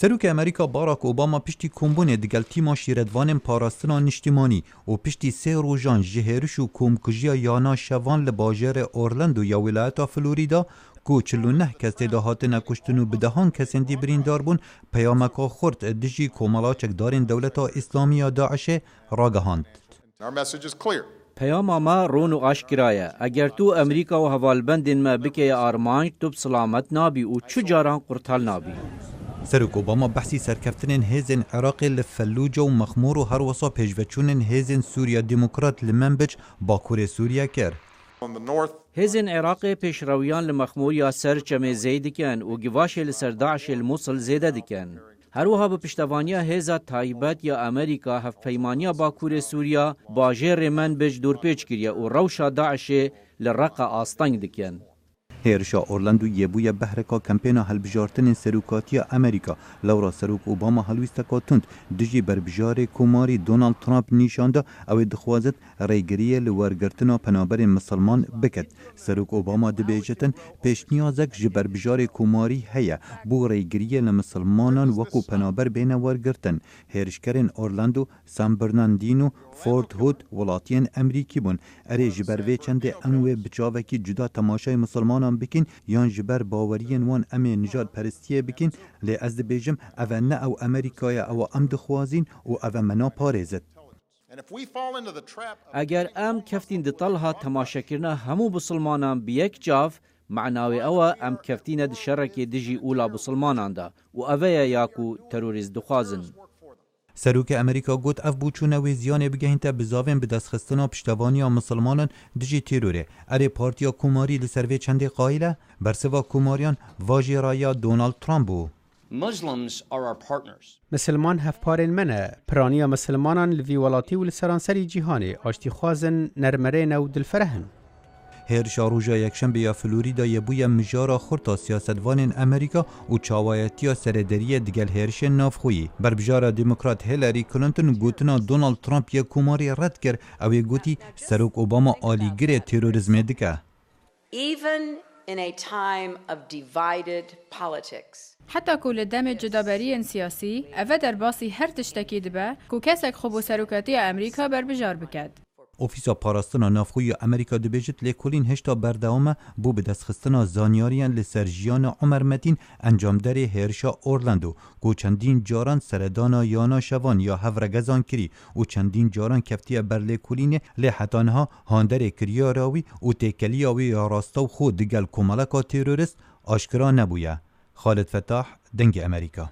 سروک امریکا باراک اوباما پشتی کمبونه دگل تیما شیردوان پاراستنا نشتیمانی و پشتی 3 روزان جهرش و کمکجیا یانا شوان لباجر اورلندو یا ولایت فلوریدا کو 49 کس تداهات نکشتن و بدهان کسین دی بریندار بون پیامکا خورد دجی کومالاچک دارین دولتا اسلامی داعش راگهاند. پیام ما رون و آشکرایه اگر تو امریکا و حوالبندین ما بکی آرمانج تو بسلامت نابی و چو جاران قرطال نابی. سروک اوباما بحثی سرکفتن هیزن عراق لفلوجه و مخمور و هر وصا پیجوچونن هیزن سوریا دموکرات لمنبج باکور سوریا کر. هیزن عراق پیشرویان لمخمور یا سرچمه زید کن و گواش لسر داعش الموصل زیده دکن. هر وها به پشتوانیا هیزا تایبت یا امریکا هفت پیمانیا باکور سوریا باجر منبج دورپیچ کریه و روشا داعش لرق آستنگ دکن. هیرشا اورلاندو یبوی بهرکا کمپینا هلبجارتن سروکاتی امریکا لورا سروک اوباما هلویستکا تند دجی بربجار کوماری دونالد ترامپ نیشانده او دخوازت ریگریه لورگرتنا پنابر مسلمان بکد. سروک اوباما دبیجتن پیشنیازک جبربجار کوماری هیا بو ریگریه لمسلمانان وکو پنابر بین ورگرتن. هیرشکرین اورلاندو سان برناندینو فورت هود ولاتین امریکی بون اری جبروی چنده انوی بچاوکی جدا تماشای مسلمانان بکن یان جبر باورین وان امی نجات پرستیه بکن لی از دبیجم او نه او امریکای او ام دخوازین و او منا پارزد. اگر ام کفتین دطلها تماشا کرنا همو بسلمانان بیک جاف معناوی او ام کفتین د شرک دجی اولا بسلمانان دا و اویا یاکو تروریز دخوازن. سروک امریکا گوت اف بوچونه و زیانه بگهینته بزاوین به دست خستنا پشتوانی مسلمانان دجی تیروره. اره پارتیا کوماری لسروی چنده قایله برسوا کوماریان واجی رایا دونالد ترامپو. مسلمان هفپارن منه پرانیا مسلمانان لوی ولاتی و لسرانسری جیهانی آشتی خوازن نرمرین و دلفرهن. هیرشا روژا یکشنبه یا فلوریدا یبوی مجارا خورتا سیاستوان امریکا و چاوایتیا سردریه دگل هیرش نافخویی. بربجارا دموکرات هیلاری کلینتون گوتنا دونالد ترامپ یک کوماری رد کرد او گوتی سروک اوباما آلیگر تروریسم دکه. حتی کل دم جدابری سیاسی اوه در باسی هر تشتکی دبه که کسک خوب سروکاتی امریکا بربجار بکد. اوفیسا پاراستنا نافخوی امریکا دبیجت لیکولین هشتا بردوامه بو به دست خستنا زانیاریان لسرجیان عمر متین انجام داری هیرشا اورلاندو گو چندین جاران سردانا یانا شوان یا هفرگزان کری و چندین جاران کفتیا بر لیکولین لحتانها هاندر کریا راوی و تکلیاوی یا راستاو خود دگل کمالکا تیروریست آشکرا نبویه. خالد فتاح دنگ امریکا.